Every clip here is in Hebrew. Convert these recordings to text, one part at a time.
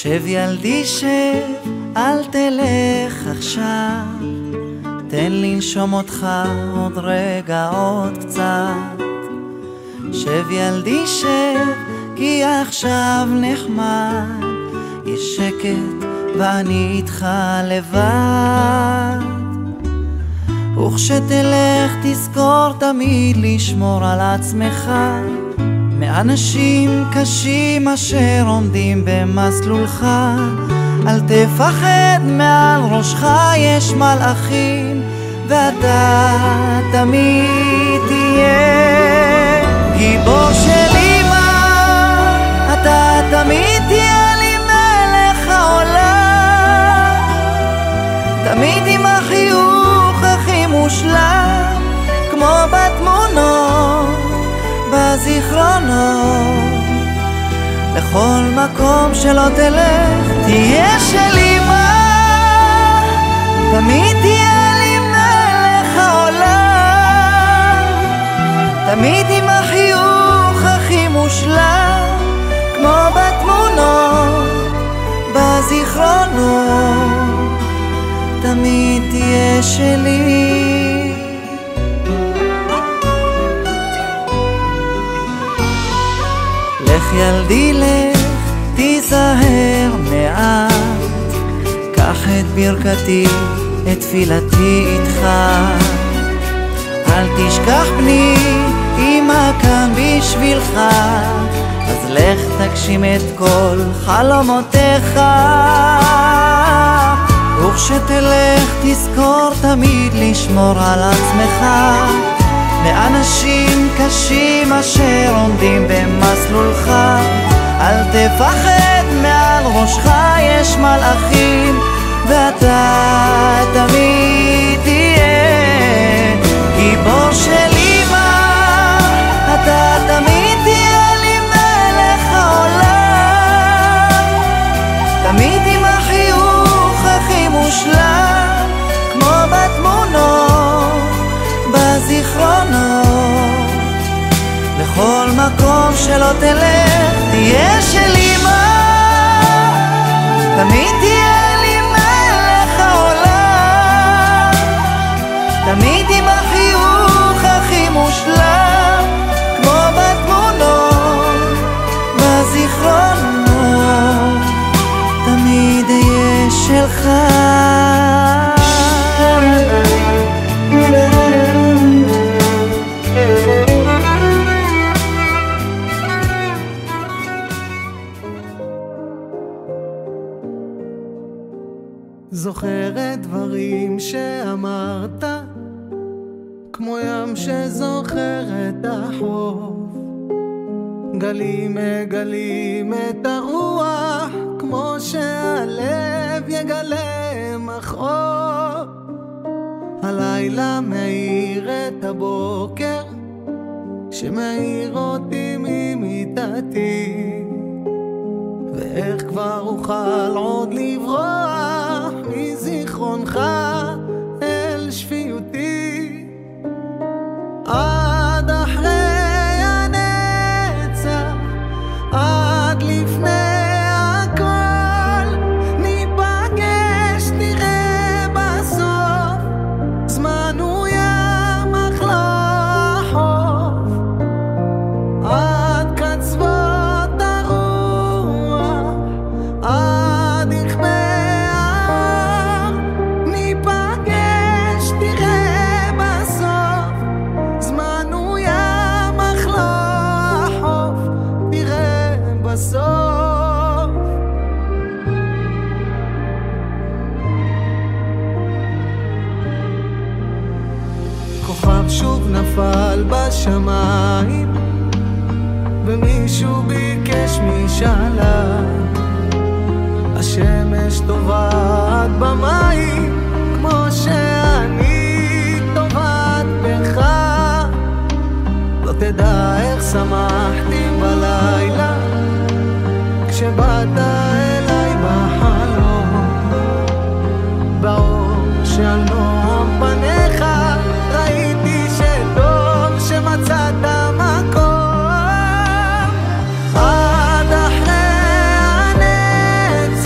שב ילדי שב, אל תלך עכשיו, תן לנשום אותך עוד רגע עוד קצת. שב ילדי שב, כי עכשיו נחמד, יש שקט ואני איתך לבד. וכשתלך תזכור תמיד לשמור על עצמך מאנשים קשים אשר עומדים במסלולך. אל תפחד, מעל ראשך יש מלאכים, ואתה תמיד תהיה גיבור של אמא. אתה תמיד תהיה לי מלך העולם, תמיד עם החיוך הכי מושלם, כמו בתמונות בזיכרונות. לכל מקום שלא תלך תהיה של אמא, תמיד תהיה לי מלך העולם, תמיד עם החיוך הכי מושלם, כמו בתמונות בזיכרונות. תמיד תהיה שלי. לך ילדי לך, תיזהר מעט, קח את ברכתי, את תפילתי איתך. אל תשכח בני, אמא כאן בשבילך, אז לך תגשים את כל חלומותיך. וכשתלך תזכור תמיד לשמור על עצמך מאנשים קשים אשר עומדים במסלולך. אל תפחד, מעל ראשך יש מלאכים, ואתה תמיד תהיה גיבור של אמא. אתה תמיד תהיה לי מלך העולם, תמיד עם החיוך הכי מושלם, כמו בתמונות בזיכרונות. לכל מקום שלא תלך תהיה של אמא, תמיד תהיה לי מלך העולם, תמיד עם החיוך הכי מושלם, כמו בתמונות בזיכרונות. תמיד אהיה שלך. זוכרת דברים שאמרת, כמו ים שזוכר את החוף, גלים מגלים את הרוח, כמו שהלב יגלה מחור. הלילה מאיר את הבוקר שמאיר אותי ממיטתי, ואיך כבר אוכל עוד לברוח מזיכרונך אל שפיותי. עד אחרי הנצח, עד לפני הכל, ניפגש נראה בסוף, זמן הוא ים אך לא החוף. עד קצוות הרוח, עד יכבה ההר, ניפגש נראה בסוף, זמן הוא ים אך לא החוף, נראה בסוף. כוכב שוב נפל בשמיים, ומישהו ביקש משאלה, השמש טובעת במים, כמו שאני טובעת בך. לא תדע איך שמחתי בלילה, כשבאת אליי בחלום, באור שעל נועם פניך ראיתי שטוב שמצאת מקום. עד אחרי הנצח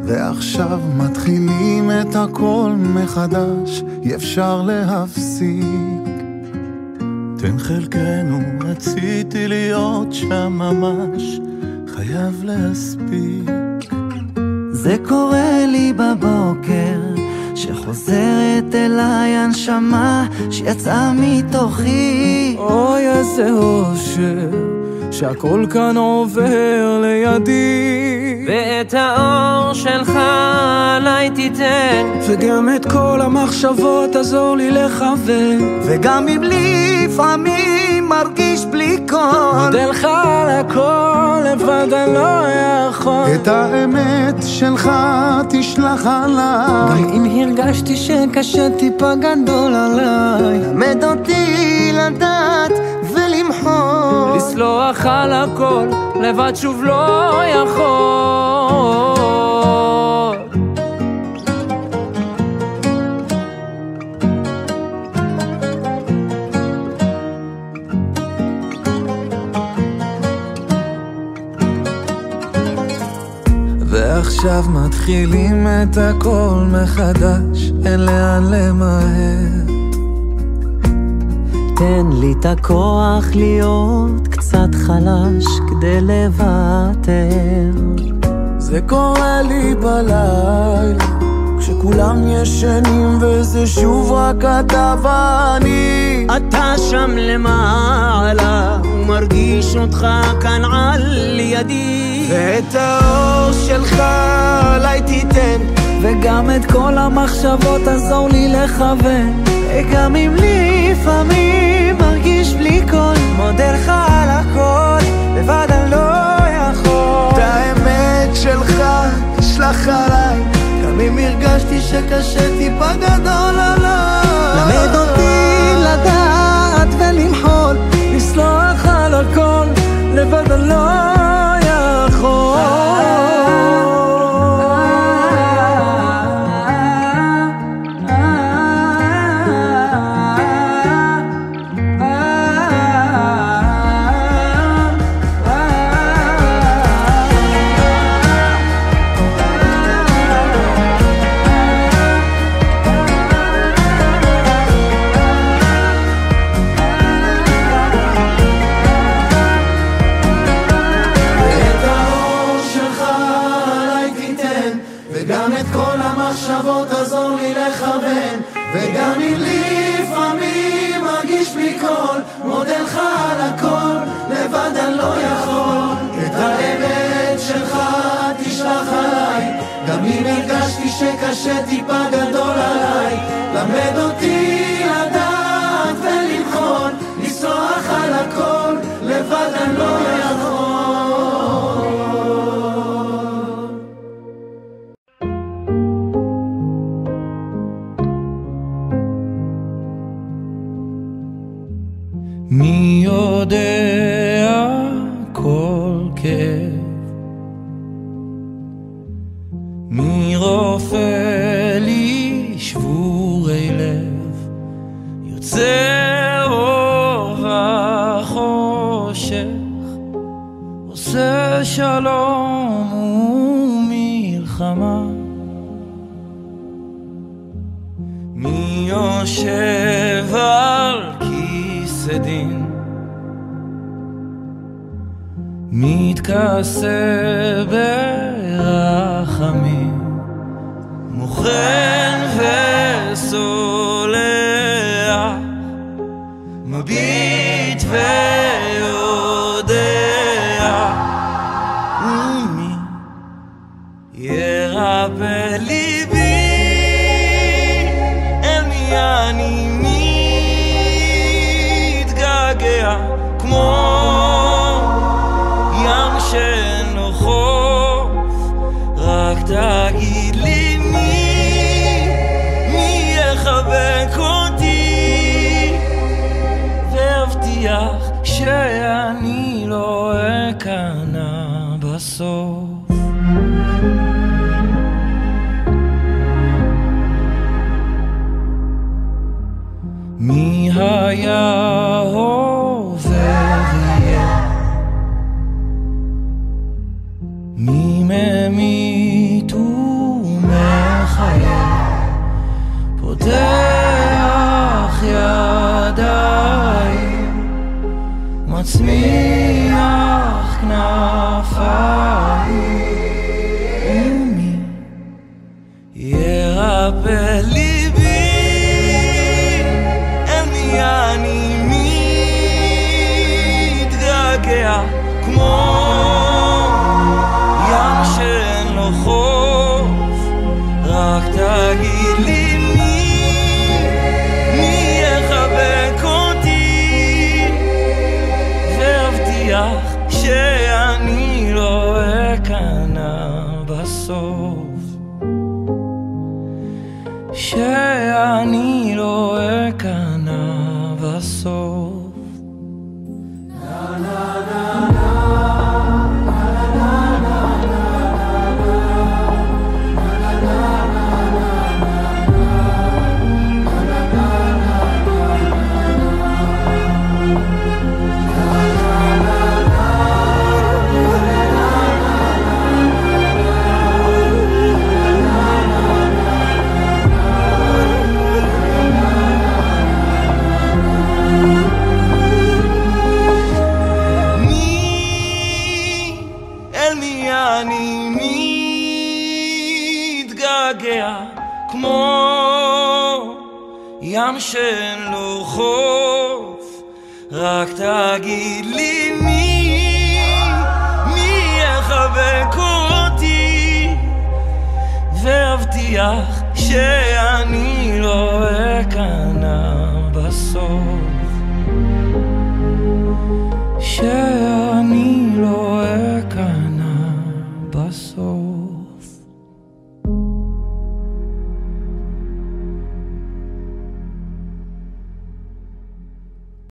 ועכשיו מתחילים את הכל מחדש, אי אפשר להפסיק. תן חלקנו, רציתי להיות שם ממש, חייב להספיק. זה קורה לי בבוקר, שחוזרת אליי הנשמה שיצאה מתוכי. אוי איזה אושר, שהכל כאן עובר לידי, ואת האור שלך עליי תיתן, וגם את כל המחשבות עזור לי לכוון, וגם אם לפעמים מרגיש בלי קול, מודה לך על הכל, לבד אני לא יכול. את האמת שלך תשלח עליי, גם אם הרגשתי שקשה טיפה גדול עליי, למד אותי לדעת ולמחול, לסלוח על הכל, לבד שוב לא יכול. ועכשיו מתחילים את הכל מחדש, אין לאן למהר. תן לי את הכוח להיות קצת חלש כדי לוותר. זה קורה לי בלילה, כשכולם ישנים וזה שוב רק אתה ואני. אתה שם למעלה ומרגיש אותך כאן על ידי, ואת האור שלך עליי תיתן, וגם את כל המחשבות עזור לי לכוון, וגם אם לפעמים מרגיש בלי קול, מודה לך על הכל, לבד אני לא יכול. את האמת שלך תשלח עליי, גם אם הרגשתי שקשה טיפה גדול עליי, למד אותי לדעת ולמחול, לסלוח על הכל, לבד אני לא יכול. וגם את כל המחשבות עזור לי לכוון, וגם אם לפעמים מרגיש בלי קול, מודה לך על הכל, לבד אני לא יכול. את האמת שלך תשלח עליי, גם אם הרגשתי שקשה טיפה גדול עליי, למד אותי לדעת ולמחול, לסלוח על הכל, לבד אני לא יכול. מי יודע כל כאב, מי רופא לי שבורי לב, יוצא אור וחושך, עושה שלום ומלחמה. מי יושב על כיסא דין, מתכסה ברחמים, מוכן וסולח, מביט ויודע, ומי ירפא ליבי, אל מי אני מתגעגע, כמו ים שאינו חוף, רק תגיד לי מי יחבק אותי, והבטיח שאני לא אכנע בסוף. מי היה עובר יהיה, מי ממית פותח ידיים, מצמיח כנפיים, ומי ירפא ליבי, אל מי אני מתגעגע, כמו ים שאין לו חוף, רק תגיד לי מי יחבק אותי, והבטיח שאני לא אכנע בסוף, שאני לא אכנע בסוף. אני מתגעגע, כמו ים שאין לו חוף, רק תגיד לי מי יחבק אותי, והבטיח שאני לא אכנע בסוף,